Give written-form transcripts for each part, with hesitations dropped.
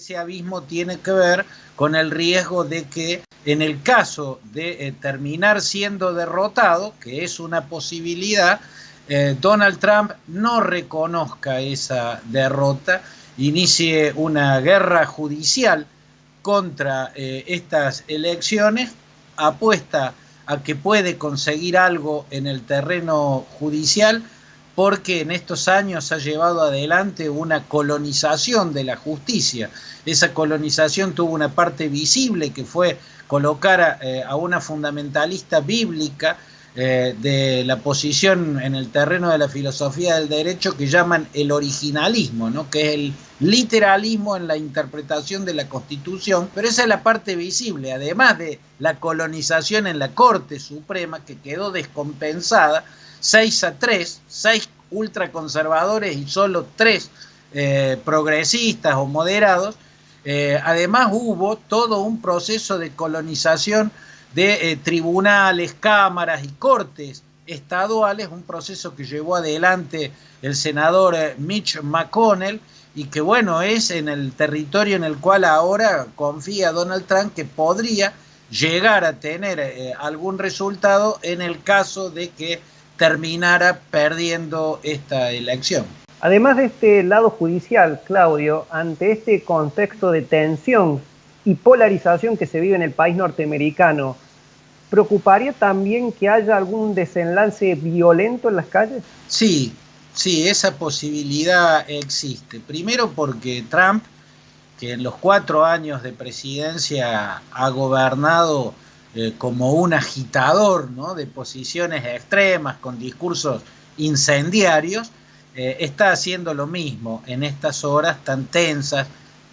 ese abismo tiene que ver con el riesgo de que en el caso de terminar siendo derrotado, que es una posibilidad, Donald Trump no reconozca esa derrota, inicie una guerra judicial contra estas elecciones, apuesta a que puede conseguir algo en el terreno judicial, porque en estos años ha llevado adelante una colonización de la justicia. Esa colonización tuvo una parte visible que fue colocar a una fundamentalista bíblica de la posición en el terreno de la filosofía del derecho que llaman el originalismo, ¿no? Que es el literalismo en la interpretación de la Constitución, pero esa es la parte visible, además de la colonización en la Corte Suprema, que quedó descompensada, 6-3, 6 ultraconservadores y solo 3 progresistas o moderados. Además hubo todo un proceso de colonización de tribunales, cámaras y cortes estaduales, un proceso que llevó adelante el senador Mitch McConnell, y que bueno, es en el territorio en el cual ahora confía Donald Trump que podría llegar a tener algún resultado en el caso de que terminara perdiendo esta elección. Además de este lado judicial, Claudio, ante este contexto de tensión y polarización que se vive en el país norteamericano, ¿preocuparía también que haya algún desenlace violento en las calles? Sí, esa posibilidad existe. Primero porque Trump, que en los 4 años de presidencia ha gobernado como un agitador, ¿no?, de posiciones extremas, con discursos incendiarios, está haciendo lo mismo en estas horas tan tensas,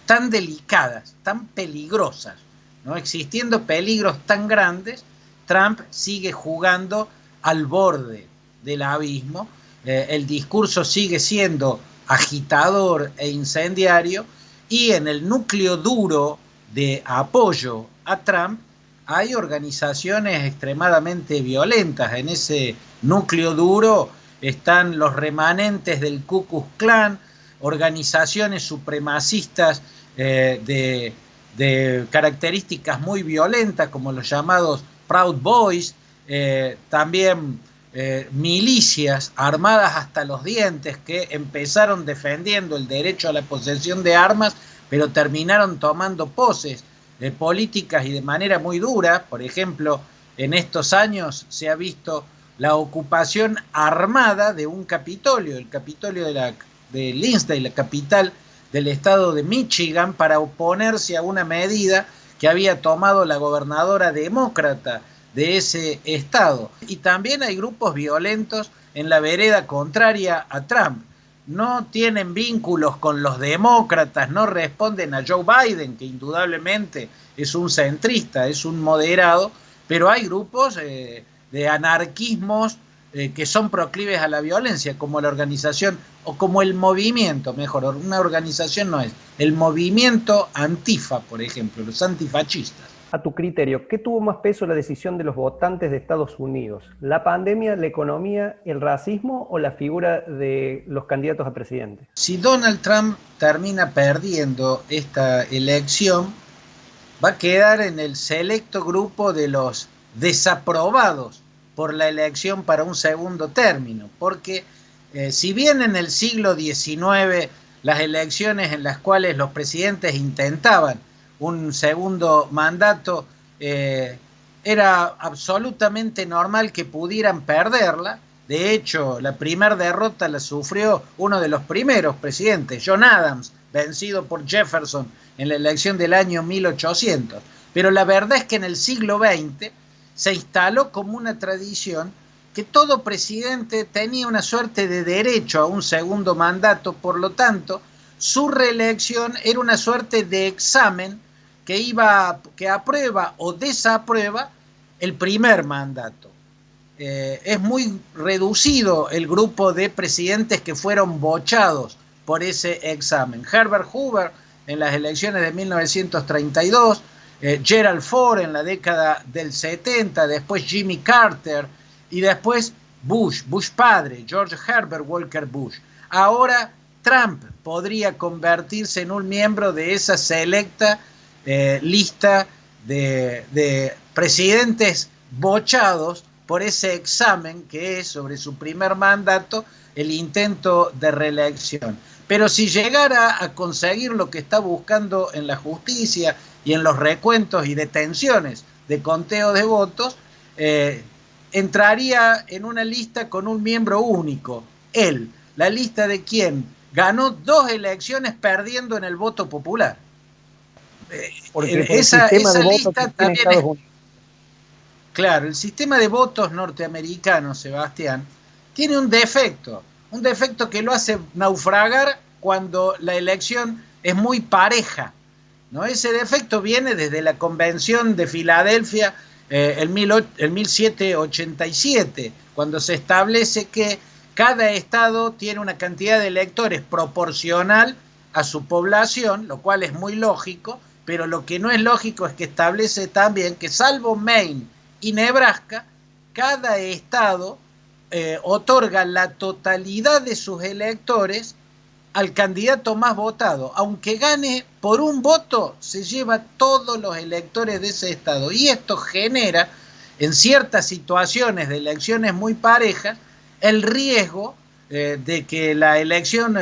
tan delicadas, tan peligrosas, ¿no? Existiendo peligros tan grandes, Trump sigue jugando al borde del abismo, el discurso sigue siendo agitador e incendiario, y en el núcleo duro de apoyo a Trump hay organizaciones extremadamente violentas. En ese núcleo duro están los remanentes del Ku Klux Klan, organizaciones supremacistas de características muy violentas, como los llamados Proud Boys, también milicias armadas hasta los dientes que empezaron defendiendo el derecho a la posesión de armas, pero terminaron tomando poses políticas y de manera muy dura. Por ejemplo, en estos años se ha visto la ocupación armada de un Capitolio, el Capitolio de Lindsay, la capital del estado de Michigan, para oponerse a una medida que había tomado la gobernadora demócrata de ese estado. Y también hay grupos violentos en la vereda contraria a Trump. No tienen vínculos con los demócratas, no responden a Joe Biden, que indudablemente es un centrista, es un moderado, pero hay grupos de anarquismos que son proclives a la violencia, como la organización, o como el movimiento, mejor, una organización no es, el movimiento Antifa, por ejemplo, los antifascistas. A tu criterio, ¿qué tuvo más peso la decisión de los votantes de Estados Unidos? ¿La pandemia, la economía, el racismo o la figura de los candidatos a presidente? Si Donald Trump termina perdiendo esta elección, va a quedar en el selecto grupo de los desaprobados por la elección para un segundo término, porque si bien en el siglo XIX las elecciones en las cuales los presidentes intentaban un segundo mandato, era absolutamente normal que pudieran perderla. De hecho, la primera derrota la sufrió uno de los primeros presidentes, John Adams, vencido por Jefferson en la elección del año 1800. Pero la verdad es que en el siglo XX se instaló como una tradición que todo presidente tenía una suerte de derecho a un segundo mandato, por lo tanto, su reelección era una suerte de examen que aprueba o desaprueba el primer mandato. Es muy reducido el grupo de presidentes que fueron bochados por ese examen. Herbert Hoover en las elecciones de 1932, Gerald Ford en la década del 70, después Jimmy Carter y después Bush padre, George Herbert Walker Bush. Ahora Trump podría convertirse en un miembro de esa selecta lista de presidentes bochados por ese examen que es sobre su primer mandato el intento de reelección. Pero si llegara a conseguir lo que está buscando en la justicia y en los recuentos y detenciones de conteo de votos, entraría en una lista con un miembro único, él, la lista de quien ganó 2 elecciones perdiendo en el voto popular. Porque esa lista también es... Claro, el sistema de votos norteamericano, Sebastián, tiene un defecto que lo hace naufragar cuando la elección es muy pareja, ¿no? Ese defecto viene desde la Convención de Filadelfia en 1787, cuando se establece que cada estado tiene una cantidad de electores proporcional a su población, lo cual es muy lógico, pero lo que no es lógico es que establece también que, salvo Maine y Nebraska, cada estado otorga la totalidad de sus electores al candidato más votado. Aunque gane por un voto, se lleva todos los electores de ese estado. Y esto genera, en ciertas situaciones de elecciones muy parejas, el riesgo de que la elección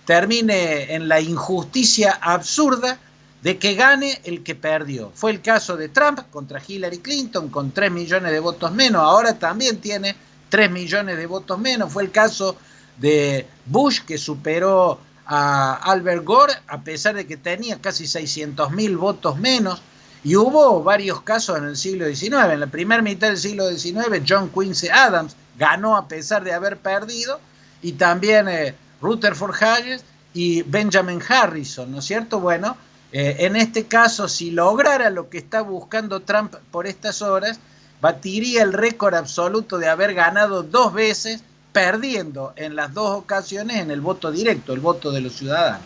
termine en la injusticia absurda de que gane el que perdió. Fue el caso de Trump contra Hillary Clinton, con 3 millones de votos menos. Ahora también tiene 3 millones de votos menos. Fue el caso de Bush, que superó a Albert Gore, a pesar de que tenía casi 600.000 votos menos. Y hubo varios casos en el siglo XIX. En la primera mitad del siglo XIX, John Quincy Adams ganó a pesar de haber perdido. Y también Rutherford Hayes y Benjamin Harrison, ¿no es cierto? Bueno, en este caso, si lograra lo que está buscando Trump por estas horas, batiría el récord absoluto de haber ganado 2 veces, perdiendo en las 2 ocasiones en el voto directo, el voto de los ciudadanos.